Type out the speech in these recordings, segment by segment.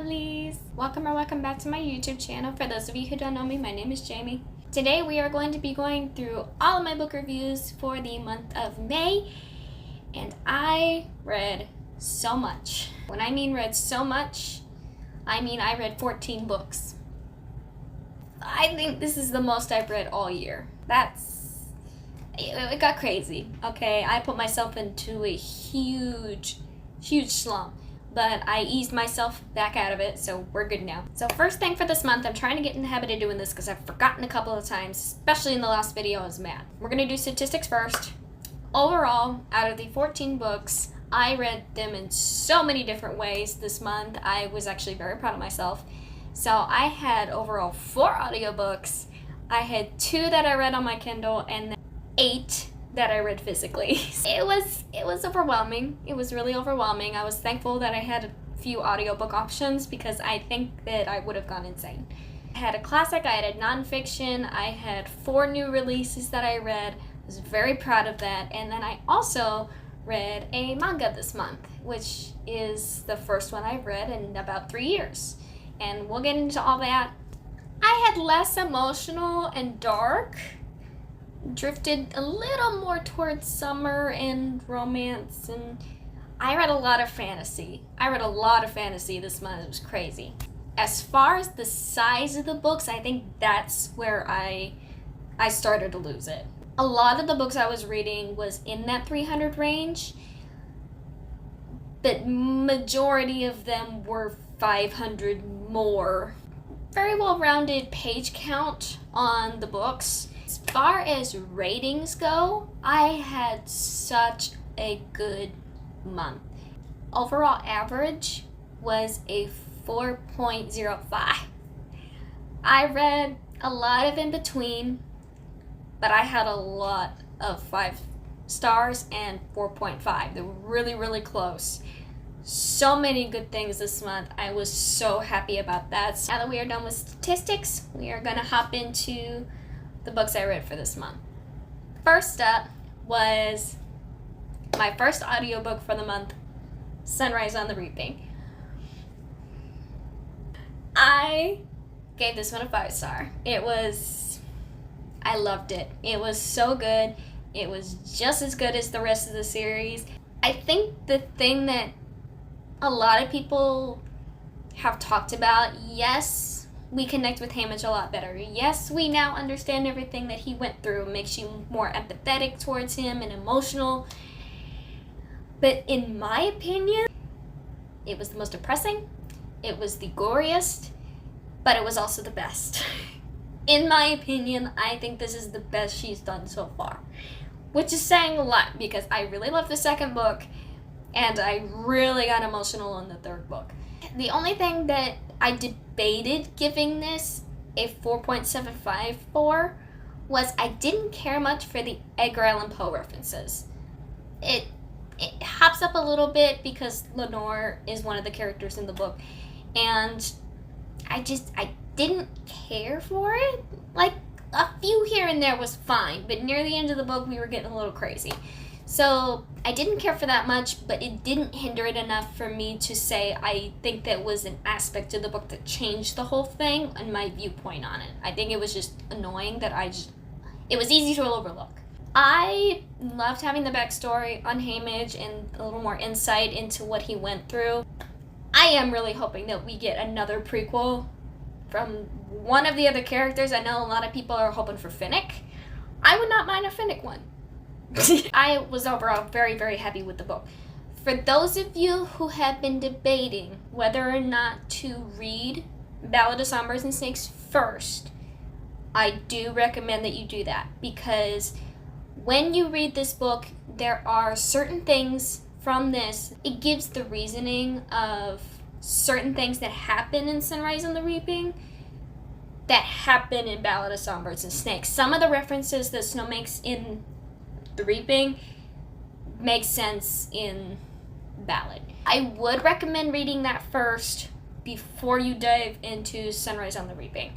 lovelies! Welcome back to my YouTube channel. For those of you who don't know me, my name is Jamie. Today we are going to be going through all of my book reviews for the month of May, and I read so much. When I mean read so much, I mean I read 14 books. I think this is the most I've read all year. It got crazy, okay? I put myself into a huge slump, but I eased myself back out of it, so we're good now. So first thing for this month, I'm trying to get in the habit of doing this because I've forgotten a couple of times, especially in the last video I was mad. We're gonna do statistics first. Overall, out of the 14 books, I read them in so many different ways this month. I was actually very proud of myself. So I had overall 4 audiobooks. I had 2 that I read on my Kindle, and then 8 that I read physically. It was overwhelming. It was really overwhelming. I was thankful that I had a few audiobook options because I think that I would have gone insane. I had a classic, I had a nonfiction, I had 4 new releases that I read. I was very proud of that. And then I also read a manga this month, which is the first one I've read in about 3 years. And we'll get into all that. I had less emotional and dark, drifted a little more towards summer and romance, and I read a lot of fantasy. This month. It was crazy. As far as the size of the books, I think that's where I started to lose it. A lot of the books I was reading was in that 300 range, but majority of them were 500 more. Very well-rounded page count on the books. As far as ratings go, I had such a good month. Overall average was a 4.05. I read a lot of in between, but I had a lot of 5 stars and 4.5. They were really close. So many good things this month. I was so happy about that. Now that we are done with statistics, we are gonna hop into the books I read for this month. First up was my first audiobook for the month, Sunrise on the Reaping. I gave this one a 5-star. I loved it. It was so good. It was just as good as the rest of the series. I think the thing that a lot of people have talked about, yes, we connect with Hamish a lot better. Yes, we now understand everything that he went through. It makes you more empathetic towards him and emotional. But in my opinion, it was the most depressing, it was the goriest, but it was also the best. In my opinion, I think this is the best she's done so far. Which is saying a lot because I really love the second book and I really got emotional in the third book. The only thing that I debated giving this a 4.75 for was I didn't care much for the Edgar Allan Poe references. It hops up a little bit because Lenore is one of the characters in the book, and I didn't care for it. Like, a few here and there was fine, but near the end of the book we were getting a little crazy. So I didn't care for that much, but it didn't hinder it enough for me to say I think that was an aspect of the book that changed the whole thing and my viewpoint on it. I think it was just annoying that it was easy to overlook. I loved having the backstory on Hamish and a little more insight into what he went through. I am really hoping that we get another prequel from one of the other characters. I know a lot of people are hoping for Finnick. I would not mind a Finnick one. I was overall very happy with the book. For those of you who have been debating whether or not to read Ballad of Songbirds and Snakes first, I do recommend that you do that, because when you read this book, there are certain things from this. It gives the reasoning of certain things that happen in Sunrise on the Reaping that happen in Ballad of Songbirds and Snakes. Some of the references that Snow makes in The Reaping makes sense in Ballad. I would recommend reading that first before you dive into Sunrise on the Reaping.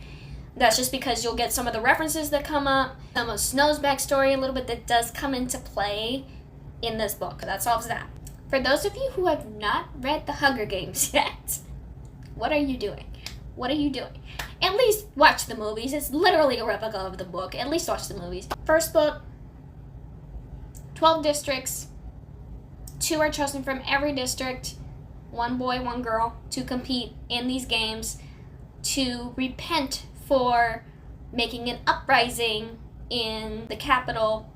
That's just because you'll get some of the references that come up, some of Snow's backstory a little bit that does come into play in this book. That solves that. For those of you who have not read The Hunger Games yet, What are you doing? What are you doing? At least watch the movies. It's literally a replica of the book. At least watch the movies. First book, 12 districts. 2 are chosen from every district. 1 boy, 1 girl, to compete in these games to repent for making an uprising in the capital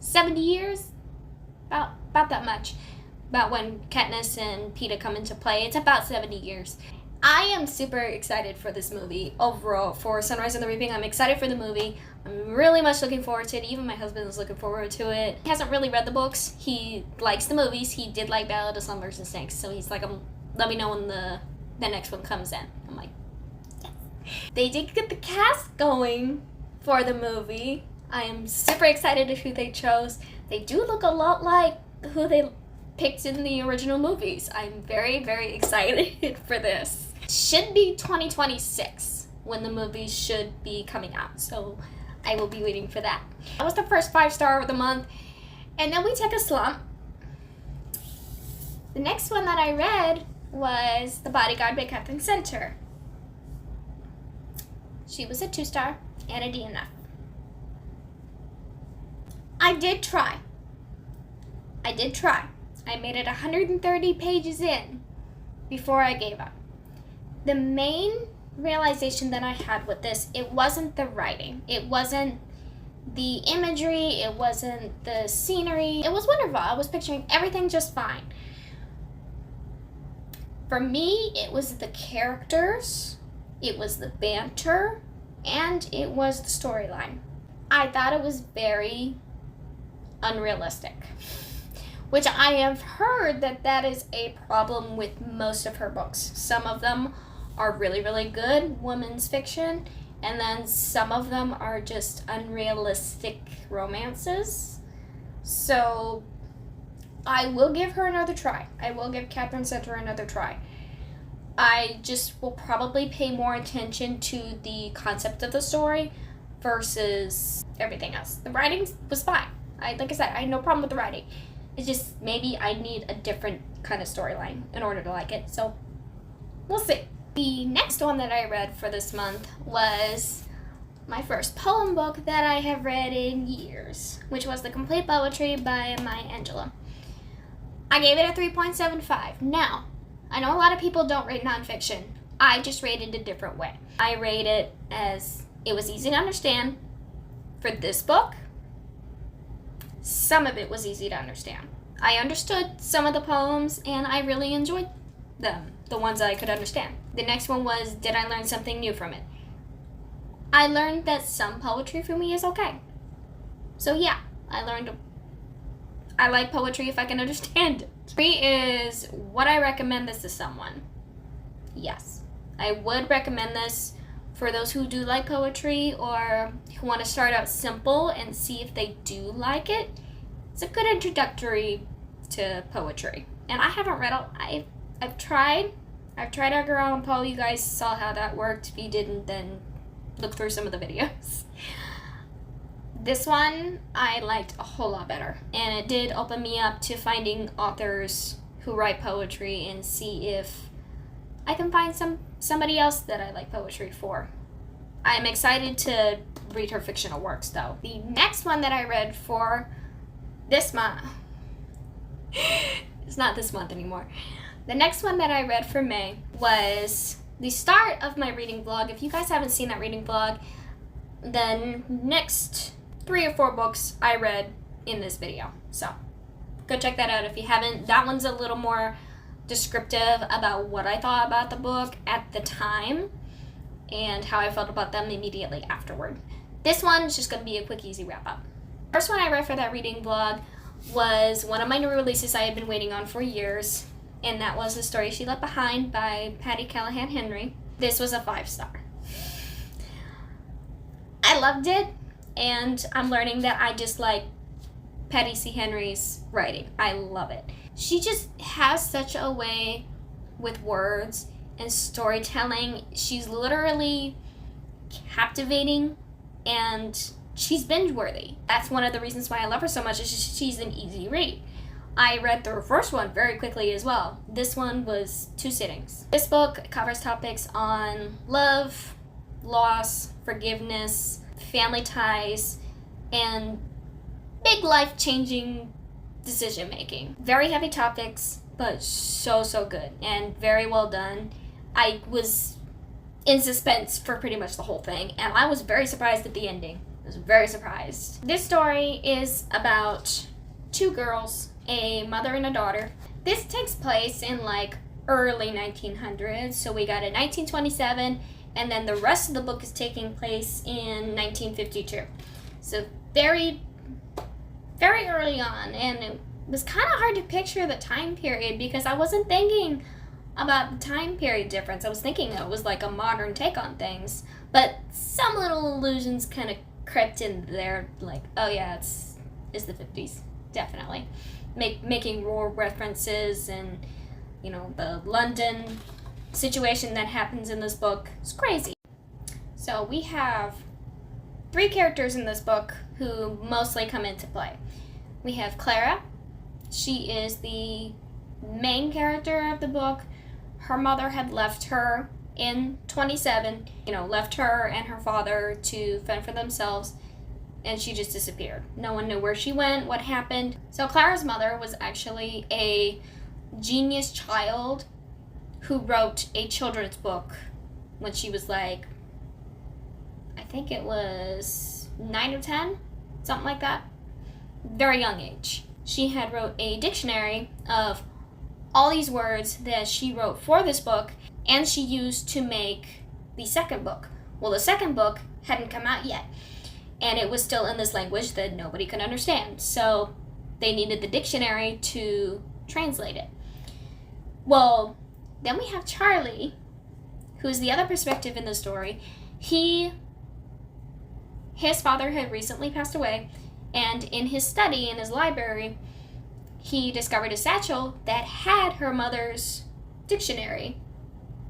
70 years? About that much. About when Katniss and Peeta come into play. It's about 70 years. I am super excited for this movie overall. For Sunrise on the Reaping, I'm excited for the movie. I'm really much looking forward to it. Even my husband is looking forward to it. He hasn't really read the books. He likes the movies. He did like Ballad of Songbirds and Snakes. So he's like, let me know when the next one comes in. I'm like, yes. They did get the cast going for the movie. I am super excited at who they chose. They do look a lot like who they picked in the original movies. I'm very, very excited for this. Should be 2026 when the movie should be coming out, so I will be waiting for that. That was the first 5-star of the month, and then we take a slump. The next one that I read was The Bodyguard by Kathleen Center. She was a 2-star and a DNF. I did try. I made it 130 pages in before I gave up. The main realization that I had with this, it wasn't the writing. It wasn't the imagery. It wasn't the scenery. It was wonderful. I was picturing everything just fine. For me, it was the characters, it was the banter, and it was the storyline. I thought it was very unrealistic, which I have heard that is a problem with most of her books. Some of them are really, really good women's fiction, and then some of them are just unrealistic romances. So I will give her another try. I will give Catherine Center another try. I just will probably pay more attention to the concept of the story versus everything else. The writing was fine. Like I said, I had no problem with the writing. It's just maybe I need a different kind of storyline in order to like it. So we'll see. The next one that I read for this month was my first poem book that I have read in years, which was The Complete Poetry by Maya Angelou. I gave it a 3.75. Now, I know a lot of people don't rate nonfiction. I just rate it a different way. I rate it as it was easy to understand. For this book, some of it was easy to understand. I understood some of the poems and I really enjoyed them, the ones that I could understand. The next one was, did I learn something new from it? I learned that some poetry for me is okay. So yeah, I like poetry if I can understand it. 3 is, would I recommend this to someone? Yes. I would recommend this for those who do like poetry or who want to start out simple and see if they do like it. It's a good introductory to poetry. And I haven't read it. I've tried Edgar Allan Poe. You guys saw how that worked. If you didn't, then look through some of the videos. This one I liked a whole lot better, and it did open me up to finding authors who write poetry and see if I can find somebody else that I like poetry for. I'm excited to read her fictional works, though. The next one that I read for this month, it's not this month anymore. The next one that I read for May was the start of my reading vlog. If you guys haven't seen that reading vlog, then next 3 or 4 books I read in this video. So go check that out if you haven't. That one's a little more descriptive about what I thought about the book at the time and how I felt about them immediately afterward. This one's just going to be a quick, easy wrap up. First one I read for that reading vlog was one of my new releases I had been waiting on for years, and that was The Story She Left Behind by Patty Callahan Henry. This was a 5-star. I loved it, and I'm learning that I just like Patty C. Henry's writing. I love it. She just has such a way with words and storytelling. She's literally captivating, and she's binge-worthy. That's one of the reasons why I love her so much, is she's an easy read. I read the first one very quickly as well. This one was 2 sittings. This book covers topics on love, loss, forgiveness, family ties, and big life-changing decision making. Very heavy topics, but so good and very well done. I was in suspense for pretty much the whole thing, and I was very surprised at the ending. I was very surprised. This story is about 2 girls, a mother and a daughter. This takes place in like early 1900s, so we got a 1927, and then the rest of the book is taking place in 1952. So very early on, and it was kind of hard to picture the time period because I wasn't thinking about the time period difference. I was thinking it was like a modern take on things, but some little allusions kind of crept in there, like, oh yeah, it's the 50s, definitely. Making war references, and you know, the London situation that happens in this book is crazy. So we have 3 characters in this book who mostly come into play. We have Clara. She is the main character of the book. Her mother had left her in 27, left her and her father to fend for themselves, and she just disappeared. No one knew where she went, what happened. So Clara's mother was actually a genius child who wrote a children's book when she was like, I think it was 9 or 10, something like that. Very young age. She had wrote a dictionary of all these words that she wrote for this book, and she used to make the second book. Well, the second book hadn't come out yet, and it was still in this language that nobody could understand. So they needed the dictionary to translate it. Well, then we have Charlie, who's the other perspective in the story. His father had recently passed away, and in his study, in his library, he discovered a satchel that had her mother's dictionary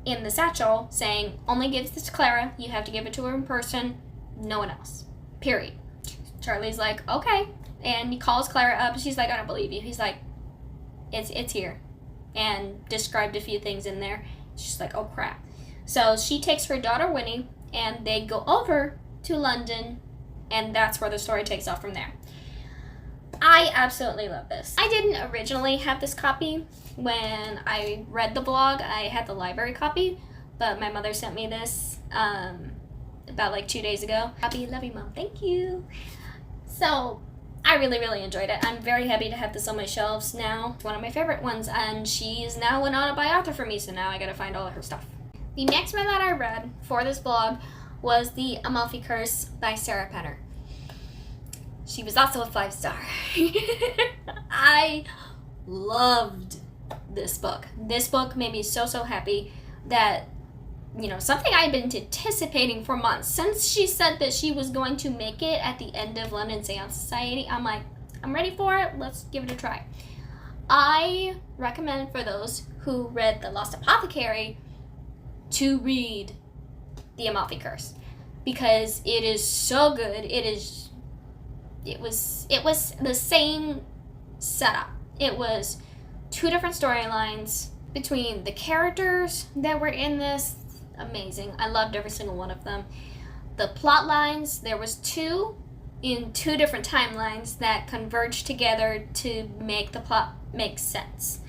in the satchel, saying, only give this to Clara, you have to give it to her in person, no one else, period. Charlie's like, okay, and he calls Clara up, and she's like, I don't believe you. He's like, it's here, and described a few things in there. She's like, oh crap. So she takes her daughter Winnie, and they go over to London, and that's where the story takes off from there. I absolutely love this. I didn't originally have this copy when I read the blog. I had the library copy, but my mother sent me this about like 2 days ago. Copy, love you, Mom. Thank you. So I really enjoyed it. I'm very happy to have this on my shelves now. It's one of my favorite ones, and she is now an author author for me, so now I gotta find all of her stuff. The next one that I read for this blog was The Amalfi Curse by Sarah Penner. She was also a 5-star. I loved this book. This book made me so happy that, something I had been anticipating for months. Since she said that she was going to make it at the end of London Seance Society, I'm like, I'm ready for it. Let's give it a try. I recommend for those who read The Lost Apothecary to read The Amalfi Curse, because it is so good. It was the same setup. It was 2 different storylines between the characters that were in this. Amazing. I loved every single one of them. The plot lines, there was 2 in 2 different timelines that converged together to make the plot make sense.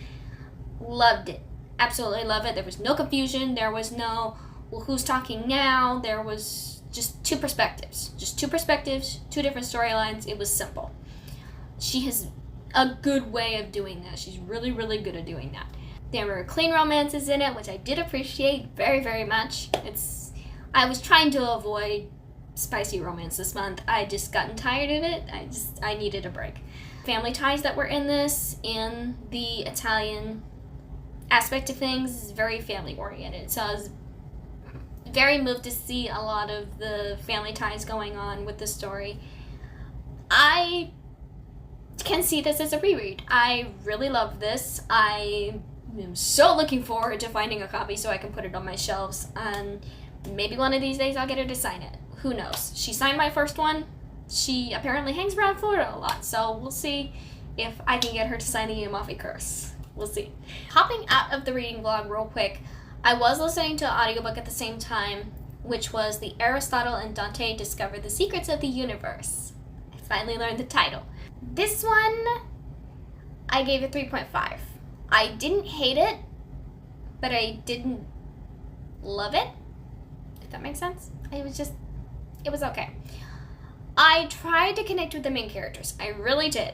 Loved it. Absolutely love it. There was no confusion. There was no, well, who's talking now? There was just 2 perspectives. 2 different storylines. It was simple. She has a good way of doing that. She's really good at doing that. There were clean romances in it, which I did appreciate very much. I was trying to avoid spicy romance this month. I just gotten tired of it. I needed a break. Family ties that were in this, in the Italian aspect of things, is very family oriented. So I was very moved to see a lot of the family ties going on with the story. I can see this as a reread. I really love this. I am so looking forward to finding a copy so I can put it on my shelves, and maybe one of these days I'll get her to sign it. Who knows? She signed my first one. She apparently hangs around Florida a lot, so we'll see if I can get her to sign the Amalfi Curse. We'll see. Hopping out of the reading vlog real quick, I was listening to an audiobook at the same time, which was the Aristotle and Dante Discover the Secrets of the Universe. I finally learned the title. This one, I gave it 3.5. I didn't hate it, but I didn't love it, if that makes sense. It was okay. I tried to connect with the main characters. I really did.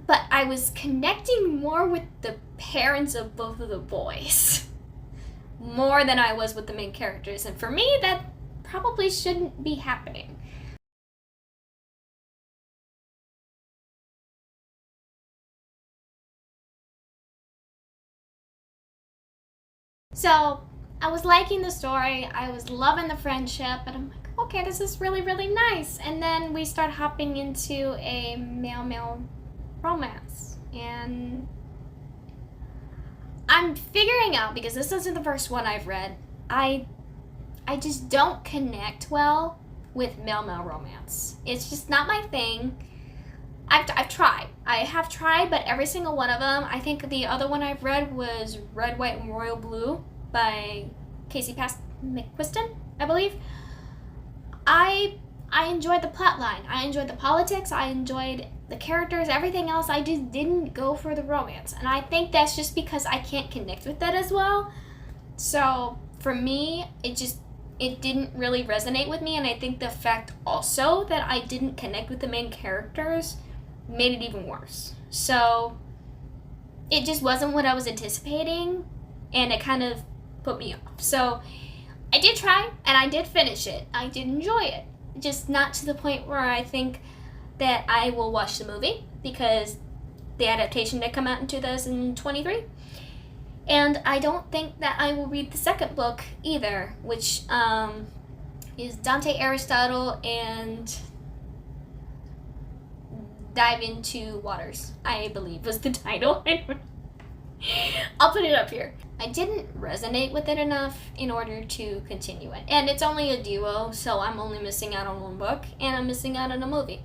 But I was connecting more with the parents of both of the boys. More than I was with the main characters. And for me, that probably shouldn't be happening. So, I was liking the story, I was loving the friendship, and I'm like, okay, this is really, really nice. And then we start hopping into a male-male romance. And I'm figuring out, because this isn't the first one I've read, I just don't connect well with male-male romance. It's just not my thing. I've tried. I have tried, but every single one of them, I think the other one I've read was Red, White, and Royal Blue by Casey McQuiston, I believe. I enjoyed the plot line. I enjoyed the politics. I enjoyed the characters, everything else. I just didn't go for the romance. And I think that's just because I can't connect with that as well. So for me, it didn't really resonate with me. And I think the fact also that I didn't connect with the main characters made it even worse. So it just wasn't what I was anticipating, and it kind of put me off. So I did try, and I did finish it. I did enjoy it, just not to the point where I think that I will watch the movie, because the adaptation did come out in 2023. And I don't think that I will read the second book either, which is Dante Aristotle and Dive Into Waters, I believe was the title. I'll put it up here. I didn't resonate with it enough in order to continue it. And it's only a duo, so I'm only missing out on one book, and I'm missing out on a movie.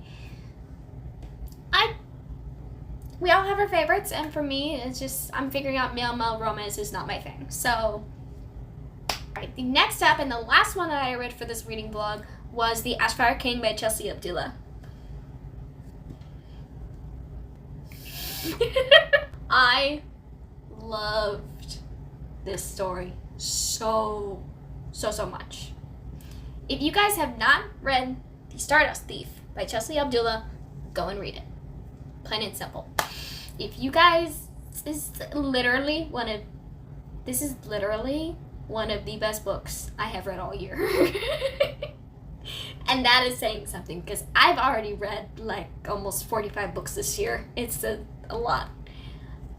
We all have our favorites, and for me, it's just, I'm figuring out male-male romance is not my thing. So, alright, the next up, and the last one that I read for this reading vlog, was The Ashfire King by Chelsea Abdullah. I loved this story so much. If you guys have not read The Stardust Thief by Chelsea Abdullah, go and read it. Plain and simple. If you guys, this is literally one of the best books I have read all year. And that is saying something, because I've already read like almost 45 books this year. It's a lot.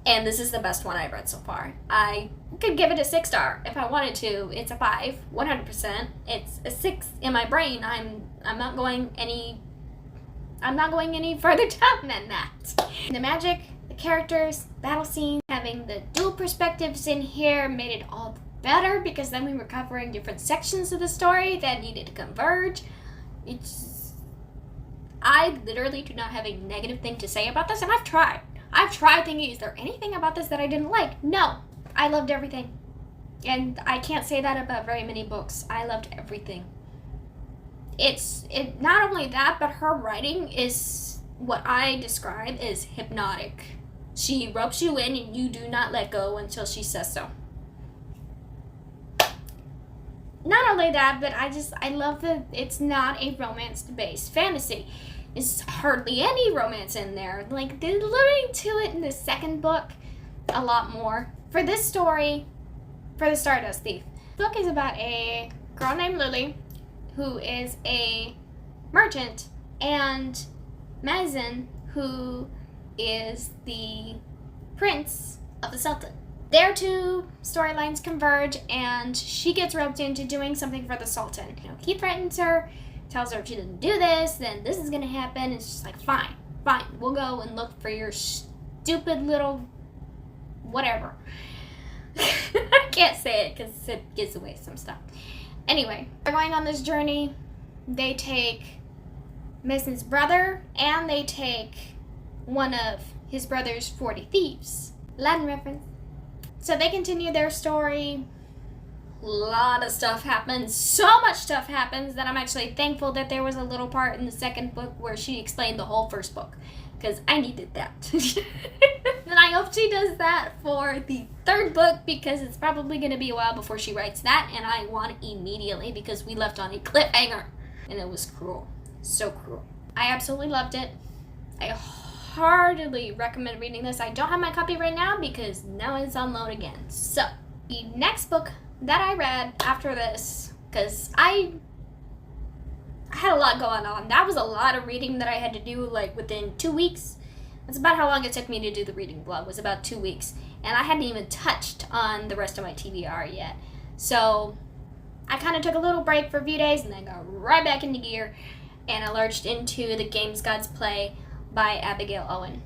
And this is the best one I've read so far. I could give it a 6-star if I wanted to. It's a 5, 100%. It's a 6 in my brain. I'm not going any further down than that. The magic, the characters, battle scenes, having the dual perspectives in here made it all better, because then we were covering different sections of the story that needed to converge. I literally do not have a negative thing to say about this, and I've tried thinking, is there anything about this that I didn't like? No, I loved everything. And I can't say that about very many books. I loved everything. It not only that, but her writing is what I describe as hypnotic. She ropes you in and you do not let go until she says so. Not only that, but I love that it's not a romance-based fantasy. There's hardly any romance in there. Like, they're alluding to it in the second book a lot more. For this story, for The Stardust Thief, the book is about a girl named Lily who is a merchant, and Mazen, who is the prince of the Sultan. Their two storylines converge, and she gets roped into doing something for the Sultan. He threatens her, tells her if she doesn't do this, then this is gonna happen. It's just like, fine, we'll go and look for your stupid little whatever. I can't say it because it gives away some stuff. Anyway, they're going on this journey. They take Mazen's brother, and they take one of his brother's 40 thieves. Latin reference. So they continue their story. A lot of stuff happens. So much stuff happens that I'm actually thankful that there was a little part in the second book where she explained the whole first book, because I needed that. And I hope she does that for the third book, because it's probably going to be a while before she writes that, and I want it immediately because we left on a cliffhanger, and it was cruel. So cruel. I absolutely loved it. I heartily recommend reading this. I don't have my copy right now because now it's on loan again. So, the next book that I read after this, because I had a lot going on. That was a lot of reading that I had to do like within 2 weeks. That's about how long it took me to do the reading vlog, was about 2 weeks. And I hadn't even touched on the rest of my tbrjar yet. So I kind of took a little break for a few days and then got right back into gear. And I lurched into The Games Gods Play by Abigail Owen.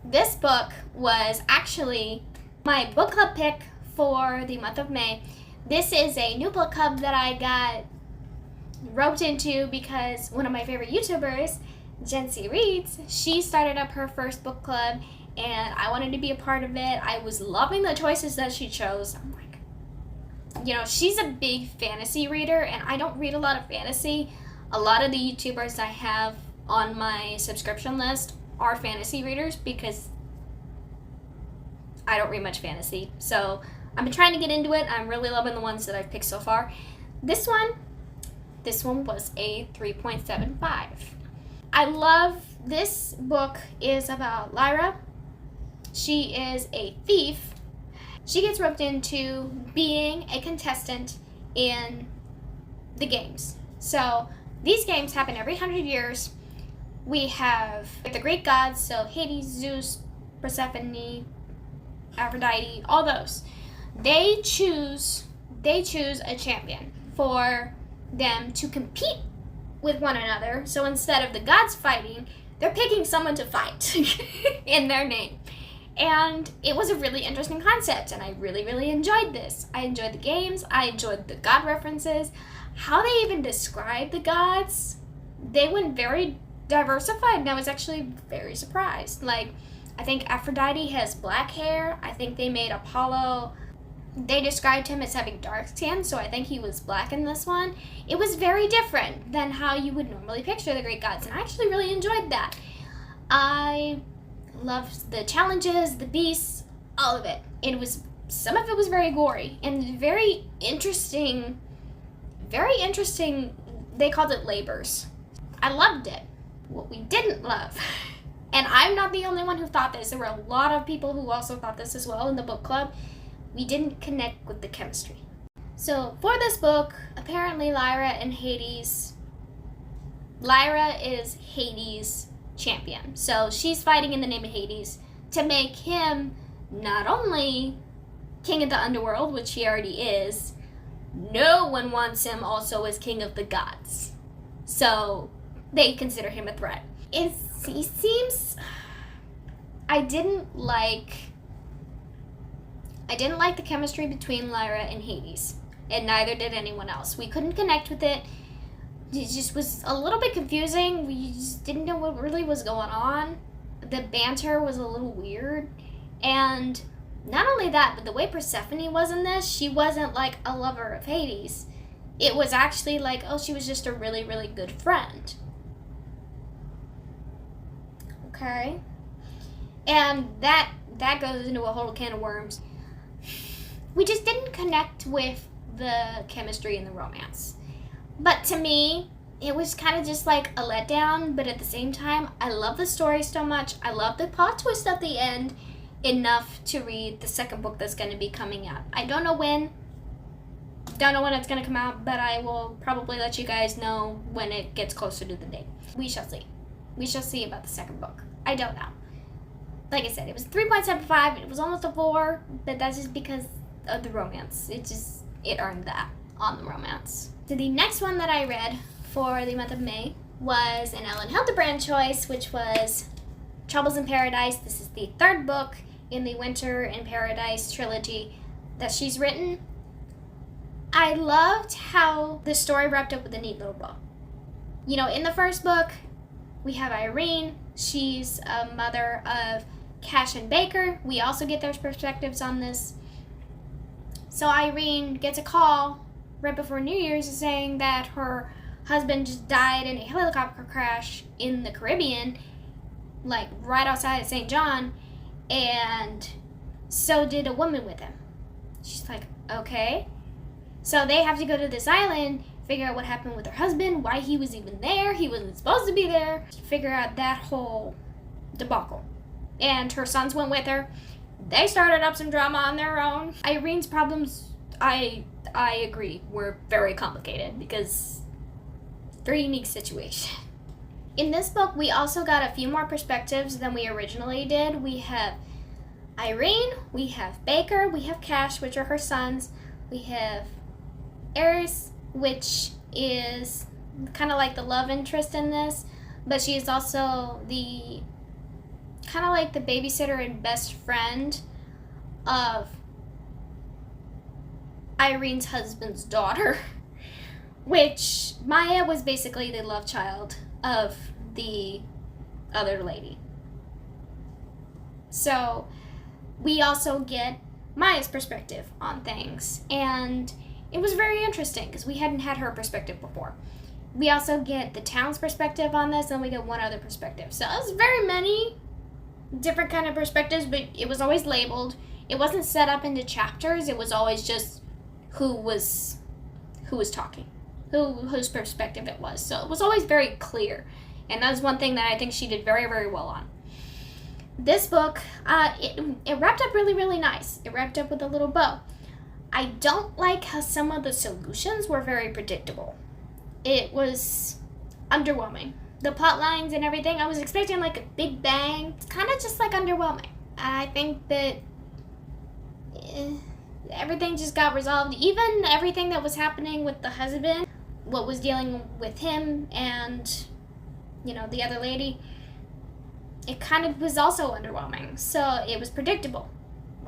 This book was actually my book club pick for the month of May. This is a new book club that I got roped into because one of my favorite YouTubers, Jency Reads, she started up her first book club and I wanted to be a part of it. I was loving the choices that she chose. I'm like, you know, she's a big fantasy reader and I don't read a lot of fantasy. A lot of the YouTubers I have on my subscription list are fantasy readers because I don't read much fantasy. So I've been trying to get into it. I'm really loving the ones that I've picked so far. This one was a 3.75. I love this book. Is about Lyra. She is a thief. She gets roped into being a contestant in the games. So these games happen every 100 years. We have the Greek gods, so Hades, Zeus, Persephone, Aphrodite, all those. They choose a champion for them to compete with one another. So instead of the gods fighting, they're picking someone to fight in their name. And it was a really interesting concept, and I really, really enjoyed this. I enjoyed the games. I enjoyed the god references. How they even described the gods, they went very diversified, and I was actually very surprised. Like, I think Aphrodite has black hair. I think they made Apollo, they described him as having dark skin, so I think he was black in this one. It was very different than how you would normally picture the Greek gods, and I actually really enjoyed that. I loved the challenges, the beasts, all of it. Some of it was very gory and very interesting. Very interesting. They called it labors. I loved it. What we didn't love, and I'm not the only one who thought this, there were a lot of people who also thought this as well in the book club, we didn't connect with the chemistry. So for this book, apparently Lyra is Hades' champion. So she's fighting in the name of Hades to make him not only king of the underworld, which he already is, no one wants him also as king of the gods. So they consider him a threat. He seems... I didn't like the chemistry between Lyra and Hades, and neither did anyone else. We couldn't connect with it. It just was a little bit confusing. We just didn't know what really was going on. The banter was a little weird. And not only that, but the way Persephone was in this, she wasn't like a lover of Hades. It was actually like, oh, she was just a really, really good friend. Okay? And that goes into a whole can of worms. We just didn't connect with the chemistry and the romance. But to me, it was kind of just like a letdown, but at the same time, I love the story so much. I love the plot twist at the end enough to read the second book that's going to be coming out. I don't know when it's going to come out, but I will probably let you guys know when it gets closer to the date. We shall see. We shall see about the second book. I don't know. Like I said, it was 3.75. It was almost a 4, but that's just because of the romance. It earned that on the romance. So the next one that I read for the month of May was an Ellen Hildebrand choice, which was Troubles in Paradise. This is the third book in the Winter in Paradise trilogy that she's written. I loved how the story wrapped up with a neat little bow. You know, in the first book, we have Irene. She's a mother of Cash and Baker. We also get their perspectives on this. So Irene gets a call right before New Year's saying that her husband just died in a helicopter crash in the Caribbean, like right outside of St. John, and so did a woman with him. She's like, okay. So they have to go to this island, figure out what happened with her husband, why he was even there. He wasn't supposed to be there. Figure out that whole debacle. And her sons went with her. They started up some drama on their own. Irene's problems, I agree, were very complicated because very unique situation. In this book, we also got a few more perspectives than we originally did. We have Irene, we have Baker, we have Cash, which are her sons. We have Eris, which is kind of like the love interest in this, but she is also the kind of like the babysitter and best friend of Irene's husband's daughter, which Maya was basically the love child of the other lady. So we also get Maya's perspective on things, and it was very interesting because we hadn't had her perspective before. We also get the town's perspective on this, and we get one other perspective. So it was very many different kind of perspectives, but it was always labeled. It wasn't set up into chapters. It was always just who was talking, whose perspective it was. So it was always very clear, and that was one thing that I think she did very, very well on. This book, it wrapped up really, really nice. It wrapped up with a little bow. I don't like how some of the solutions were very predictable. It was underwhelming. The plot lines and everything, I was expecting like a big bang. It's kind of just like underwhelming. I think that everything just got resolved. Even everything that was happening with the husband, what was dealing with him and, the other lady, it kind of was also underwhelming. So it was predictable.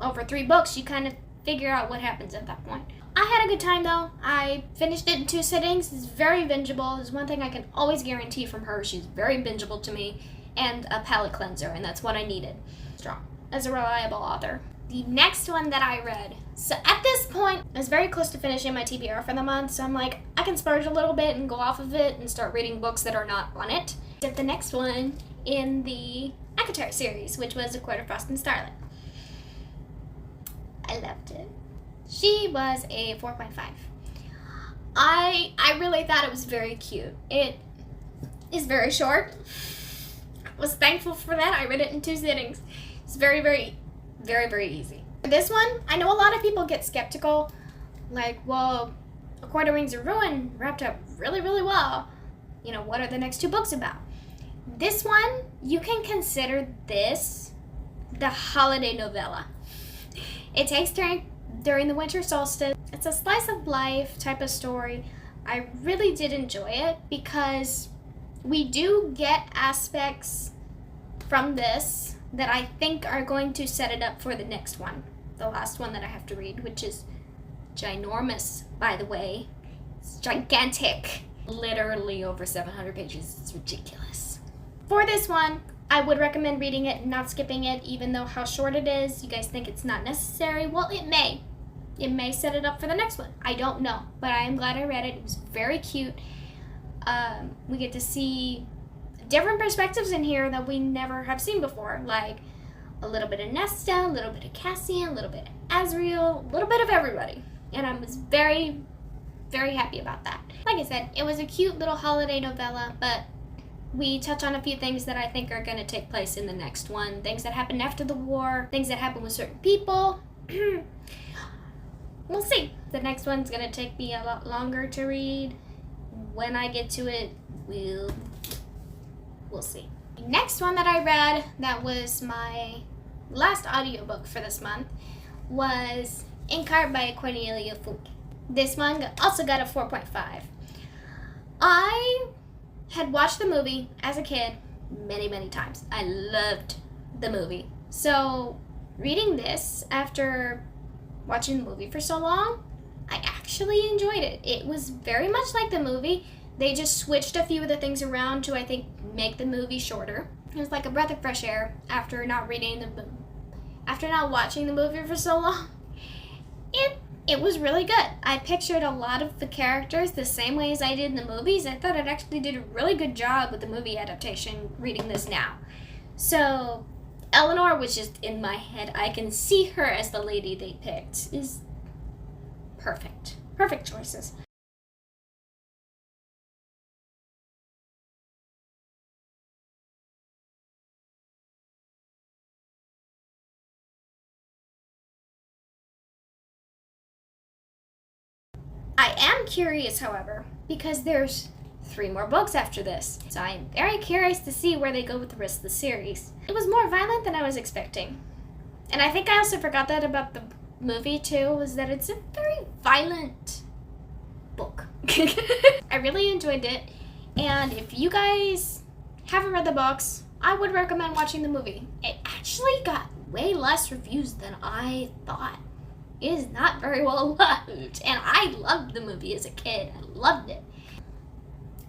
Over 3 books, you kind of figure out what happens at that point. I had a good time though. I finished it in 2 sittings. It's very bingeable. There's one thing I can always guarantee from her. She's very bingeable to me, and a palate cleanser, and that's what I needed. Strong. As a reliable author. The next one that I read. So at this point, I was very close to finishing my TBR for the month, so I'm like, I can splurge a little bit and go off of it and start reading books that are not on it. Did the next one in the acotar series, which was A Quarter Frost and Starlight. I loved it. She was a 4.5. I really thought it was very cute. It is very short. I was thankful for that. I read it in 2 sittings. It's very, very, very, very easy. For this one, I know a lot of people get skeptical. Like, well, A Quarter Rings of Ruin wrapped up really, really well. What are the next 2 books about? This one, you can consider this the holiday novella. It takes during the winter solstice. It's a slice of life type of story. I really did enjoy it because we do get aspects from this that I think are going to set it up for the next one, the last one that I have to read, which is ginormous, by the way. It's gigantic. Literally over 700 pages. It's ridiculous. For this one, I would recommend reading it and not skipping it, even though how short it is. You guys think it's not necessary? Well, it may. It may set it up for the next one. I don't know, but I am glad I read it. It was very cute. We get to see different perspectives in here that we never have seen before, like a little bit of Nesta, a little bit of Cassian, a little bit of Azriel, a little bit of everybody. And I was very, very happy about that. Like I said, it was a cute little holiday novella, but we touch on a few things that I think are going to take place in the next one. Things that happened after the war, things that happened with certain people. We'll see. The next one's going to take me a lot longer to read. When I get to it, we'll see. The next one that I read, that was my last audiobook for this month, was Inkheart by Cornelia Funke. This one also got a 4.5. I had watched the movie as a kid many, many times. I loved the movie. So reading this after watching the movie for so long, I actually enjoyed it. It was very much like the movie. They just switched a few of the things around to, I think, make the movie shorter. It was like a breath of fresh air after not watching the movie for so long. It was really good. I pictured a lot of the characters the same way as I did in the movies. I thought it actually did a really good job with the movie adaptation reading this now. So Eleanor was just in my head. I can see her as the lady they picked. Is perfect. Perfect choices. I am curious, however, because there's 3 more books after this. So I am very curious to see where they go with the rest of the series. It was more violent than I was expecting. And I think I also forgot that about the movie too, was that it's a very violent book. I really enjoyed it. And if you guys haven't read the books, I would recommend watching the movie. It actually got way less reviews than I thought. It is not very well loved, and I loved the movie as a kid. I loved it.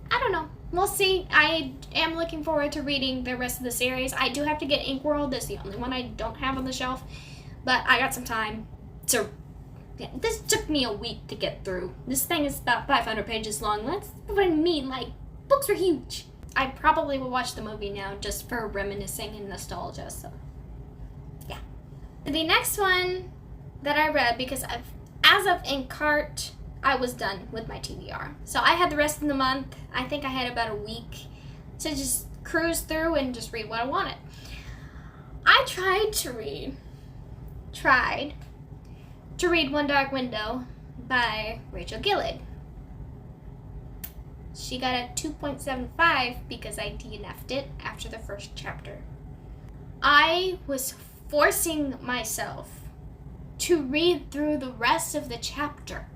I don't know. We'll see. I am looking forward to reading the rest of the series. I do have to get Inkworld. That's the only one I don't have on the shelf, but I got some time to... Yeah, this took me a week to get through. This thing is about 500 pages long. That's what I mean. Like, books are huge. I probably will watch the movie now just for reminiscing and nostalgia, so yeah. The next one that I read, because as of Inkcart, I was done with my TBR. So I had the rest of the month. I think I had about a week to just cruise through and just read what I wanted. I tried to read One Dark Window by Rachel Gillig. She got a 2.75 because I DNF'd it after the first chapter. I was forcing myself to read through the rest of the chapter.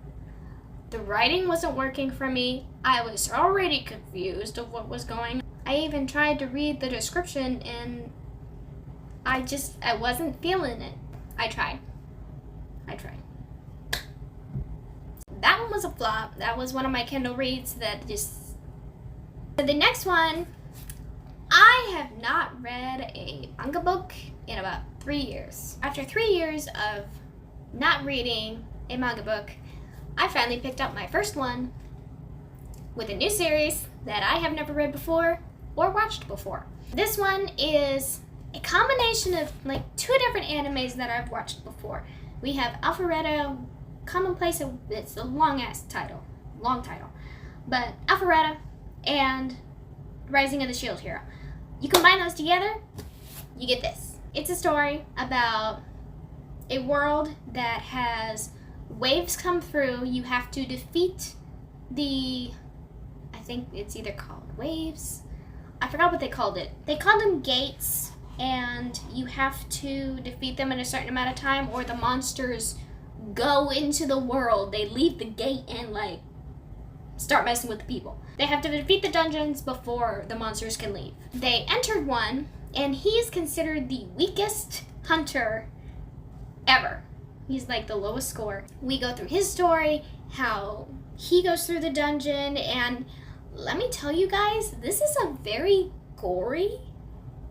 The writing wasn't working for me. I was already confused of what was going on. I even tried to read the description and I wasn't feeling it. I tried. That one was a flop. That was one of my Kindle reads that just... The next one, I have not read a manga book in about 3 years. After 3 years of not reading a manga book, I finally picked up my first one with a new series that I have never read before or watched before. This one is a combination of like 2 different animes that I've watched before. We have Alpharetta, Commonplace, it's a long title, but Alpharetta and Rising of the Shield Hero. You combine those together, you get this. It's a story about a world that has waves come through. You have to defeat I think it's either called waves. I forgot what they called it. They called them gates, and you have to defeat them in a certain amount of time or the monsters go into the world. They leave the gate and like start messing with the people. They have to defeat the dungeons before the monsters can leave. They entered one, and he's considered the weakest hunter ever. He's like the lowest score. We go through his story, how he goes through the dungeon, and let me tell you guys, this is a very gory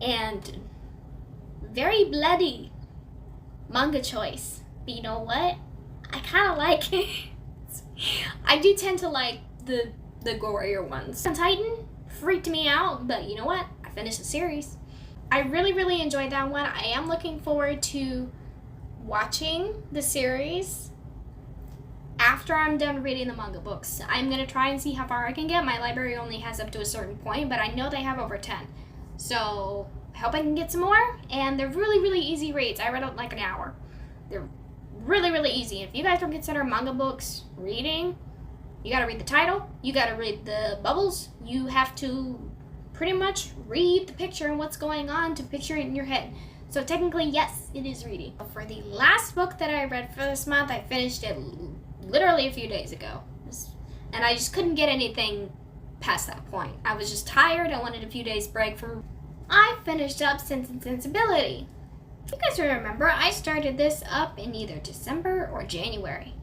and very bloody manga choice. But you know what? I kind of like it. I do tend to like the gorier ones. Titan freaked me out, but you know what? I finished the series. I really enjoyed that one. I am looking forward to watching the series after I'm done reading the manga books. I'm going to try and see how far I can get. My library only has up to a certain point, but I know they have over 10. So I hope I can get some more. And they're really easy reads. I read it in like an hour. They're really easy. If you guys don't consider manga books reading, you got to read the title, you got to read the bubbles, you have to pretty much read the picture and what's going on to picture it in your head. So technically, yes, it is reading. For the last book that I read for this month, I finished it literally a few days ago. And I just couldn't get anything past that point. I was just tired. I wanted a few days break from... I finished up Sense and Sensibility. If you guys remember, I started this up in either December or January.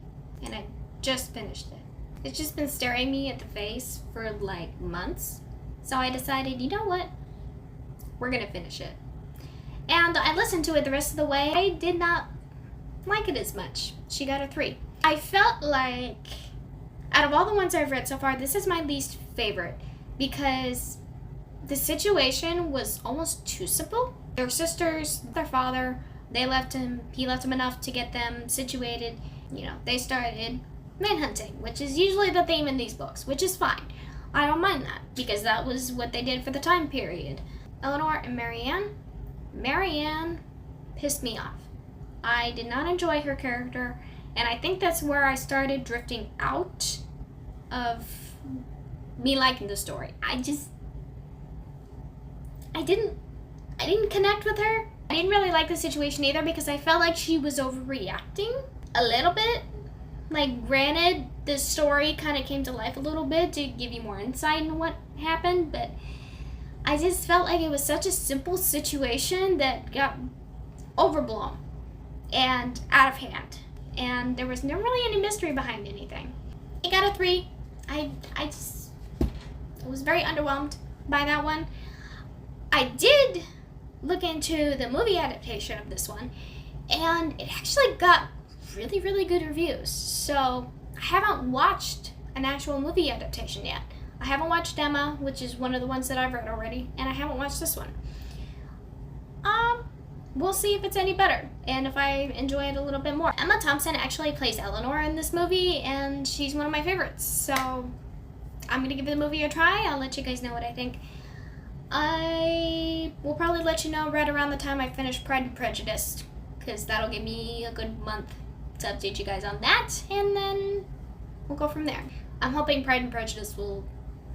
And I just finished it. It's just been staring me at the face for like months. So I decided, you know what? we're gonna finish it. And I listened to it the rest of the way. I did not like it as much. She got a 3. I felt like, out of all the ones I've read so far, this is my least favorite because the situation was almost too simple. Their sisters, their father, he left him enough to get them situated. You know, they started manhunting, which is usually the theme in these books, which is fine. I don't mind that because that was what they did for the time period. Eleanor and Marianne pissed me off. I did not enjoy her character, and I think that's where I started drifting out of me liking the story. I didn't connect with her. I didn't really like the situation either because I felt like she was overreacting a little bit. Like, granted, the story kind of came to life a little bit to give you more insight into what happened, but I just felt like it was such a simple situation that got overblown and out of hand. And there was never really any mystery behind anything. I got a 3. I was very underwhelmed by that one. I did look into the movie adaptation of this one, and it actually got really, really good reviews. So I haven't watched an actual movie adaptation yet. I haven't watched Emma, which is one of the ones that I've read already, and I haven't watched this one. We'll see if it's any better and if I enjoy it a little bit more. Emma Thompson actually plays Eleanor in this movie, and she's one of my favorites. So I'm gonna give the movie a try. I'll let you guys know what I think. I will probably let you know right around the time I finish Pride and Prejudice, because that'll give me a good month to update you guys on that, and then we'll go from there. I'm hoping Pride and Prejudice will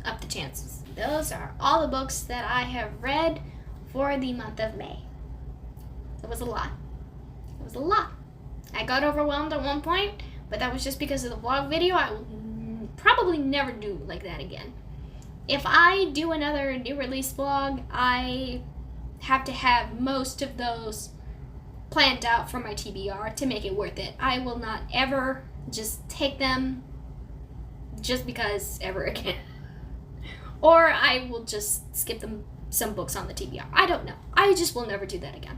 up the chances. Those are all the books that I have read for the month of May. It was a lot. It was a lot. I got overwhelmed at one point, but that was just because of the vlog video. I will probably never do like that again. If I do another new release vlog, I have to have most of those planned out for my TBR to make it worth it. I will not ever just take them just because ever again. Or I will just skip them some books on the TBR. I don't know. I just will never do that again.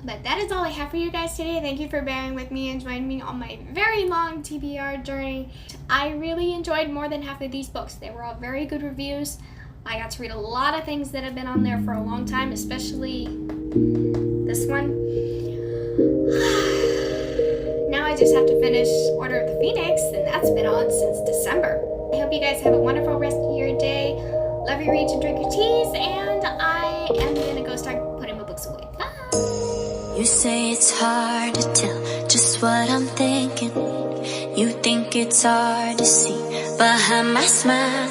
But that is all I have for you guys today. Thank you for bearing with me and joining me on my very long TBR journey. I really enjoyed more than half of these books. They were all very good reviews. I got to read a lot of things that have been on there for a long time, especially this one. Now I just have to finish Order of the Phoenix, and that's been on since December. I hope you guys have a wonderful rest of your day. Love your reads and drink your teas, and I am gonna go start putting my books away. Bye! You say it's hard to tell just what I'm thinking. You think it's hard to see behind my smile.